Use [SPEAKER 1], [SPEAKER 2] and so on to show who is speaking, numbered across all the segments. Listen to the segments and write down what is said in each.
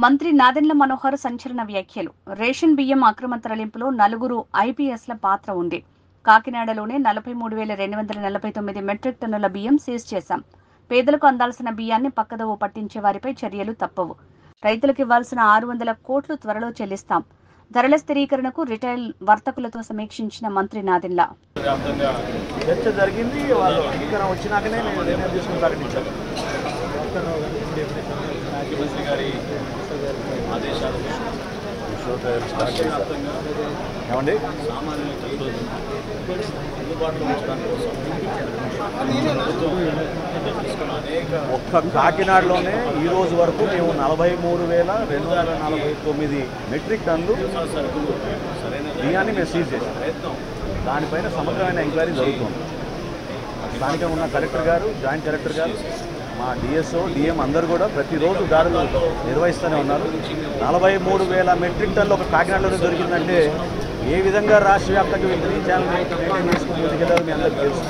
[SPEAKER 1] మంత్రి నాదెండ్ల మనోహర్ సంచలన వ్యాఖ్యలు. రేషన్ బియ్యం అక్రమ తరలింపులో 4 ఐపీఎస్ల పాత్ర ఉంది. కాకినాడలోనే 43,249 మెట్రిక్ టన్నుల బియ్యం సీజ్ చేశాం. పేదలకు అందాల్సిన బియ్యాన్ని పక్కదోవ పట్టించే వారిపై చర్యలు తప్పవు. రైతులకు ఇవ్వాల్సిన 600 కోట్లు త్వరలో చెల్లిస్తాం. ధరల స్థిరీకరణకు రిటైల్ వర్తకులతో సమీక్షించిన మంత్రి నాదెండ్ల.
[SPEAKER 2] చర్చ జరిగింది. వాళ్ళు అంగీకారం వచ్చినాకనే నేను నిర్ణయం తీసుకుని ప్రకటించాను. ముఖ్యమంత్రి గారి ఆదేశాలు ఏమండి అందుబాటులో ఉంచడానికి కోసం ఒక్క కాకినాడలోనే ఈ రోజు వరకు మేము 43,249 మెట్రిక్ టన్నులు బియ్యాన్ని మేము సీజ్ చేసాం. దానిపైన సమగ్రమైన ఎంక్వైరీ జరుగుతుంది. స్థానికంగా ఉన్న కలెక్టర్ గారు, జాయింట్ కలెక్టర్ గారు, మా డిఎస్ఓ, డిఎం అందరూ కూడా ప్రతిరోజు దాడులు నిర్వహిస్తూనే ఉన్నారు. 43,000 మెట్రిక్ టన్నులు ఒక కాకినాడలోనే దొరికిందంటే ఏ విధంగా రాష్ట్ర వ్యాప్తంగా వీళ్ళు ఈ ఛానల్ మెయింటైన్ చేసుకుని ముందుకెళ్ళారో మీ అందరికీ తెలుసు.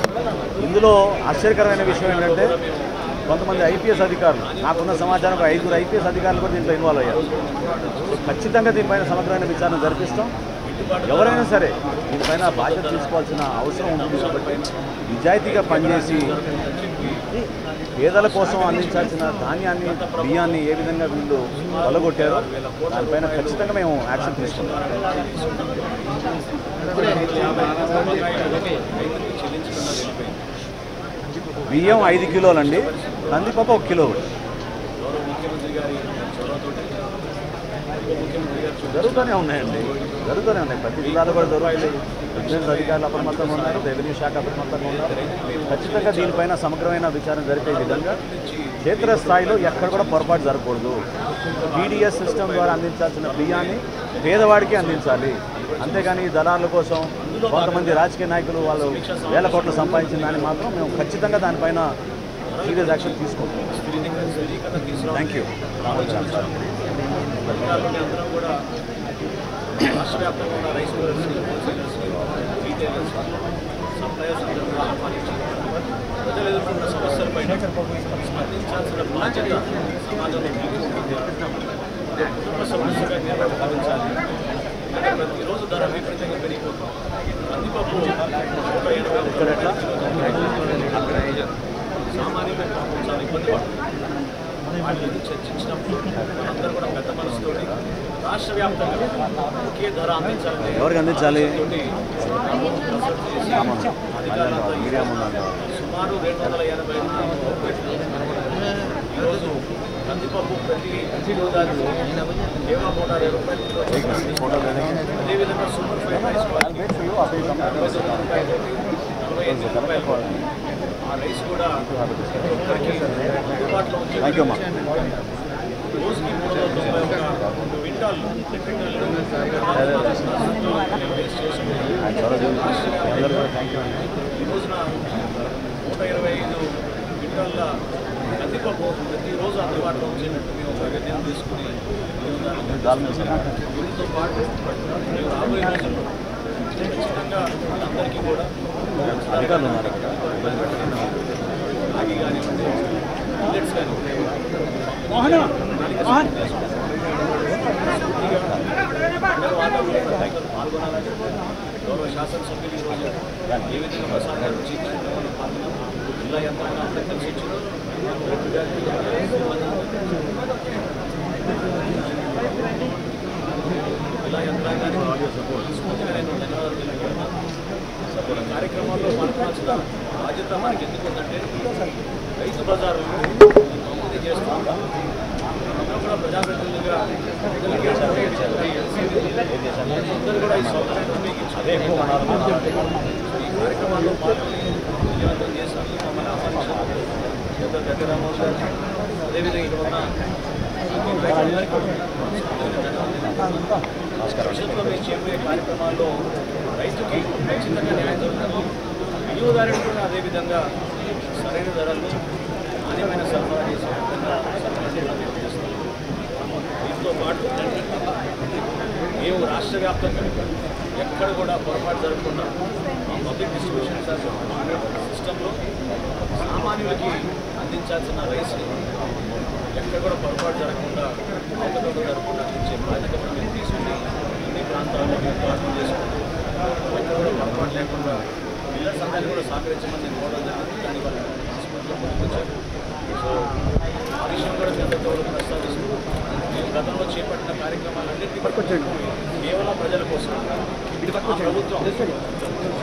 [SPEAKER 2] ఇందులో ఆశ్చర్యకరమైన విషయం ఏంటంటే కొంతమంది ఐపీఎస్ అధికారులు, నాకున్న సమాచారం 5 ఐపీఎస్ అధికారులు కూడా దీంట్లో ఇన్వాల్వ్ అయ్యారు. సో ఖచ్చితంగా దీనిపైన సమగ్రమైన విచారణ జరిపిస్తాం. ఎవరైనా సరే దీనిపైన బాధ్యత తీసుకోవాల్సిన అవసరం ఉంటుంది. కాబట్టి నిజాయితీగా పనిచేసి పేదల కోసం అందించాల్సిన ధాన్యాన్ని, బియ్యాన్ని ఏ విధంగా వీళ్ళు కొల్లగొట్టారో దానిపైన ఖచ్చితంగా మేము యాక్షన్ తీసుకుంటాం. బియ్యం 5 కిలోలండి, కందిపప్పు 1 కిలో. జరుగుతూనే ఉన్నాయండి, జరుగుతూనే ఉన్నాయి. ప్రతి జిల్లాలో కూడా జరుగుతాయి. విజిలెన్స్ అధికారులు అప్రమత్తంగా ఉన్నారు, రెవెన్యూ శాఖ అప్రమత్తంగా ఉన్నారు. ఖచ్చితంగా దీనిపైన సమగ్రమైన విచారణ జరిపే విధంగా క్షేత్రస్థాయిలో ఎక్కడ కూడా పొరపాటు జరగకూడదు. టీడీఎస్ సిస్టమ్ ద్వారా అందించాల్సిన బియ్యాన్ని పేదవాడికి అందించాలి. అంతేగాని దళారుల కోసం కొంతమంది రాజకీయ నాయకులు వాళ్ళు వేల కోట్లు సంపాదించిన దాన్ని మాత్రం మేము ఖచ్చితంగా దానిపైన సీరియస్ యాక్షన్ తీసుకుంటాం. Thank you. అందరం కూడా రాష్ట్ర వ్యాప్తంగా ఉన్న rice millers, wholesalers, retailers, suppliers అందరూ కూడా ఆహ్వానించి ప్రజలు ఎదుర్కొన్న సమస్యలపై స్పందించాల్సిన బాధ్యత సమాజంలో కుటుంబ సమస్యగా భావించాలి. ప్రతిరోజు ధర విపరీతంగా పెరిగిపోతుంది. కందిపప్పు 180 సామాన్యులు చాలా ఇబ్బంది పడుతుంది. వాటి గురించి చర్చించినప్పుడు అందరూ కూడా పెద్ద మనసుతో రాష్ట్ర వ్యాప్తంగా ఒకే ధర అందించాలని, ఎవరికి అందించాలి, సుమారు 280 ఈరోజు కందిపప్పు ప్రతి కేవలం 120 రూపాయలు. అదేవిధంగా సూపర్ ఫైన్ రైస్ 45 రూపాయలు. ఆ రైస్ కూడా ఒక్కరికి అందుబాటులో ఉంది. రోజుకి 391 క్వింటాళ్ళు ఈ రోజున 125 క్వింటాళ్ళ కందిపప్పు ప్రతిరోజు అందుబాటులో వచ్చేటట్టు మేము ఒక నిర్ణయం తీసుకుని దీంతో పాటు మేము రాబోయే రోజుల్లో ఖచ్చితంగా అందరికీ కూడా అధికారులు ఉన్నారు. రాగి కానివ్వండి, మిల్లెట్స్ కానివ్వండి, పాల్గొనాలని గౌరవ శాసనసభ్యులు ఈరోజు ఏ విధంగా ప్రసాద్ గారు జిల్లా యంత్రాంగం అందరూ కలిసి ఇచ్చారు. జిల్లా యంత్రాంగానికి స్ఫూర్తిగా నేను ధన్యవాదాలు తెలుపుతున్నాను. కార్యక్రమాల్లో పాల్గొనాల్సిన బాధ్యత మనకి ఎందుకు ఉందంటే రైతు బజార్లను అభివృద్ధి చేస్తూ ఉంటాం. అందరూ కూడా ప్రజాప్రతినిధులుగా అందరూ కూడా ఈ సౌకర్యాన్ని ఉపయోగించాలి. ఈ కార్యక్రమాల్లో పాల్గొని విజయవంతం చేస్తాం. మన దగ్గరరామోజు గారు, అదేవిధంగా ఇక్కడ ఉన్న భవిష్యత్తులో మేము చేపట్టే కార్యక్రమాల్లో రైతుకి ఖచ్చితంగా న్యాయం జరుగుతుంది. వినియోగదారుడు కూడా అదేవిధంగా సరైన ధరల్లో నాణ్యమైన సరఫరా చేసే విధంగా చేస్తాం. దీంతో పాటు మేము రాష్ట్ర వ్యాప్తంగా ఎక్కడ కూడా పొరపాటు జరగకుండా పబ్లిక్ డిస్ట్రిబ్యూషన్ సిస్టంలో సామాన్యులకి
[SPEAKER 3] అందించాల్సిన రైస్ని ఎక్కడ కూడా పొరపాటు జరగకుండా అవకతవకలు జరగకుండా అందించే బాధ్యత కూడా మేము తీసుకుని అన్ని ప్రాంతాల్లో ప్రార్థన చేసుకుంటూ ఎక్కడ కూడా పొరపాటు లేకుండా పిల్లర్స్ అందరినీ కూడా సహకరించమని నేను కోరడం జరిగింది. దానివల్ల హాస్పిటల్లో ముందుకొచ్చారు. సో ఆ విషయం కూడా మీ అందరితో ప్రస్తావిస్తూ మేము గతంలో చేపట్టిన కార్యక్రమాలన్నింటినీ కేవలం ప్రజల కోసం ప్రభుత్వం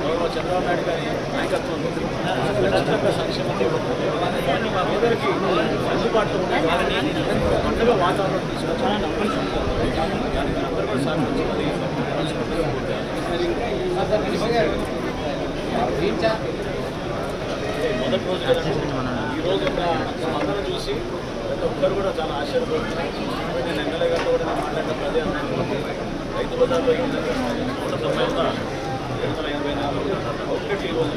[SPEAKER 3] గౌరవ చంద్రబాబు నాయుడు గారి నాయకత్వంలో ఖచ్చితంగా సంక్షేమ పేదలకి అందుబాటులో ఉన్న వారిని పండుగ వాతావరణం తీసుకొచ్చాలని దానికి అందరూ కూడా సహకరించాలి. మొదటి రోజు ఈరోజు స్పందన చూసి ప్రతి ఒక్కరు కూడా చాలా ఆశ్చర్యపోతున్నారు. నేను ఎమ్మెల్యే గారితో కూడా నేను మాట్లాడినప్పుడు అదే అన్నాను, రైతు బజార్లో 194 అవుట్లెట్ ఈరోజు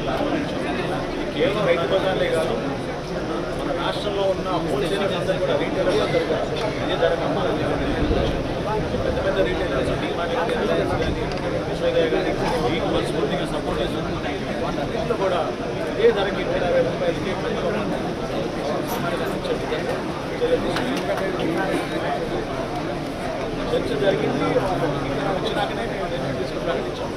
[SPEAKER 3] కేవలం రైతు బజార్లే కాదు, మన రాష్ట్రంలో ఉన్న హోల్సేలర్స్ అందరూ కూడా రీటైలర్స్ అందరూ కూడా ఇదే ధరకు అమ్మాలని పెద్ద పెద్ద రీటైలర్స్ డీమార్ట్ కానీ విశ్వోదయ కానీ మీకు మనస్ఫూర్తిగా సపోర్ట్ చేస్తున్నారు. వాటన్నింటిలో కూడా ఇదే ధరకి 150 రూపాయలకి చర్చ జరిగింది. వచ్చినాకనే మేము నిర్ణయం తీసుకుని ప్రకటించాము.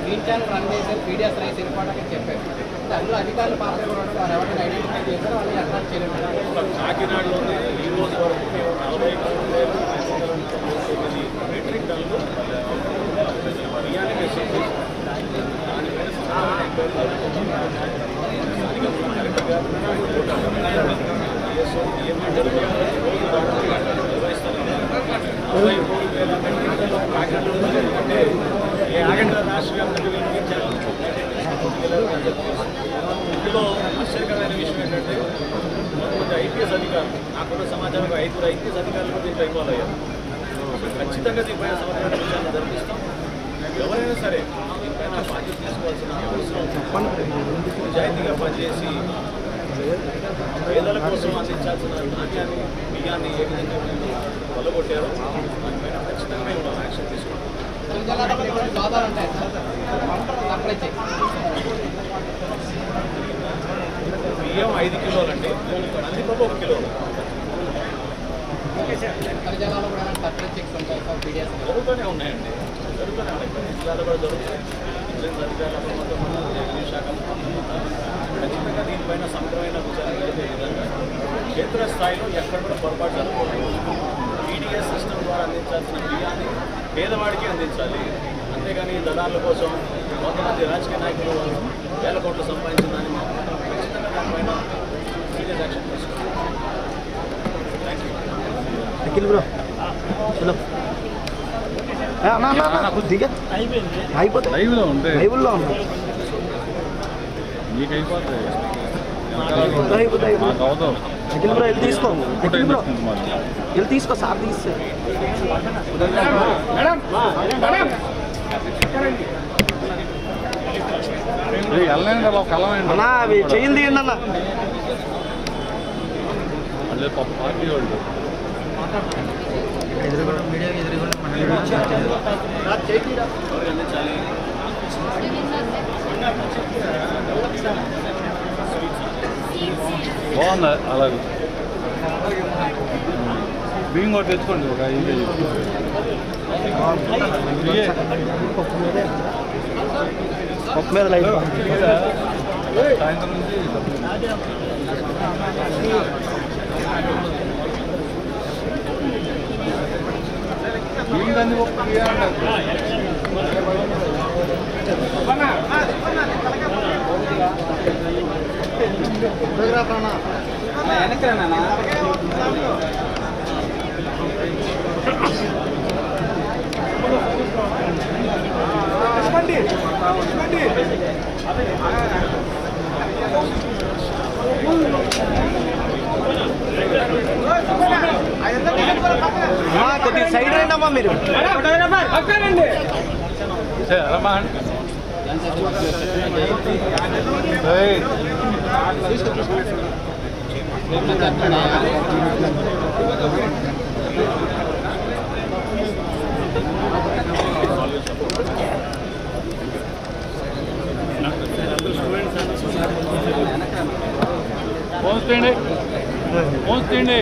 [SPEAKER 4] గ్రీన్ ఛానల్ రన్ చేశారు, పీడిఎస్ రైస్ వెళ్ళిపోవడానికి చెప్పారు. అందులో అధికారులు పాత్ర కూడా వారు ఎవరైనా ఐడెంటిఫై చేశారో వాళ్ళని అట్లా చేయలేదు.
[SPEAKER 3] కాకినాడలోనే ఈ రోజు వరకు మేము 43,599 మెట్రిక్ టన్నులు బియ్యాన్ని మెసేజ్ చేశాం. దానిపైన రాష్ట్ర వ్యాప్తంగా ఇందులో ఆశ్చర్యకరమైన విషయం ఏంటంటే కొంతమంది ఐపీఎస్ అధికారులు, నాకున్న సమాచారం 5 ఐపీఎస్ అధికారులు కూడా దీంట్లో ఇన్వాల్వ్ అయ్యారు. ఖచ్చితంగా దీనిపైన సమగ్రమైన విషయాన్ని జరిపిస్తాం. ఎవరైనా సరే దీనిపైన బాధ్యత తీసుకోవాల్సిన అవసరం, నిజాయితీగా పనిచేసి పేదల కోసం అందించాల్సిన ధాన్యాన్ని బియ్యాన్ని ఏ విధంగా కొలగొట్టారో దానిపైన ఖచ్చితంగా మేము యాక్షన్ తీసుకుంటాం. బియ్యం 5 కిలోలండి, కందిపప్పు 1 కిలో. జరుగుతూనే ఉన్నాయండి, జరుగుతూనే ఉన్నాయి. జిల్లాలో కూడా జరుగుతాయి. విజిలెన్స్ అధికారులు మొత్తం శాఖ ఖచ్చితంగా దీనిపైన సమగ్రమైన విచారణ జరిగే విధంగా క్షేత్రస్థాయిలో ఎక్కడ కూడా పొరపాటు జరగకూడదు. పీడిఎస్ సిస్టమ్ ద్వారా అందించాల్సిన బియ్యాన్ని పేదవాడికి అందించాలి. అంతేగాని దళాల కోసం కొంతమంది రాజకీయ నాయకులు వేల కోట్లు సంపాదించిన దాన్ని ఖచ్చితంగా దానిపైన సీరియస్ యాక్షన్ తీసుకుంటాం. Thank you.
[SPEAKER 5] అఖిల్ బ్రో చలో అయిపోతుంది లైవ్లో ఉంటాయి, లైవ్లో ఉంటాయి మీకు అయిపోతాయి. అఖిల్ బ్రో వెళ్ళి తీసుకో, అఖిల్ బ్రో వెళ్ళి తీసుకో, సార్ తీస్తే అన్నా అవి చేయింది తీయండి అన్న.
[SPEAKER 2] పార్టీ వాళ్ళు బాగుంది. అలాగే బియ్యం కూడా తెచ్చుకోండి ఒక 5 కేజీ.
[SPEAKER 5] పప్పు మీద లైట్
[SPEAKER 2] సాయంత్రం నుంచి బియ్యం కందిపప్పు
[SPEAKER 5] కొద్దిగా సైడ్ రండి అమ్మా మీరు.
[SPEAKER 6] పోన్స్తండి పోన్స్తండి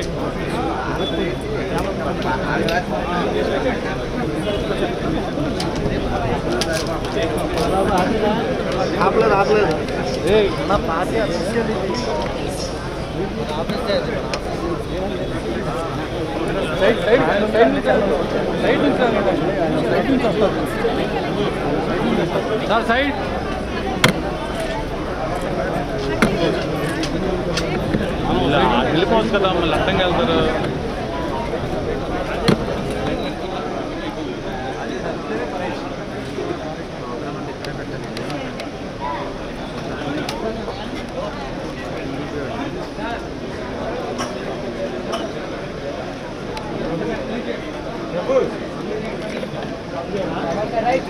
[SPEAKER 5] ఆపలేదు ఆపలేదు నా పార్టీ
[SPEAKER 6] సైడ్ సైడ్ సైడ్ నుంచి సైడ్ నుంచి సైడ్ నుంచి వస్తారు సార్ సైడ్ వెళ్ళిపోవచ్చు కదా మళ్ళీ అర్థంగా వెళ్తారు
[SPEAKER 4] రైట్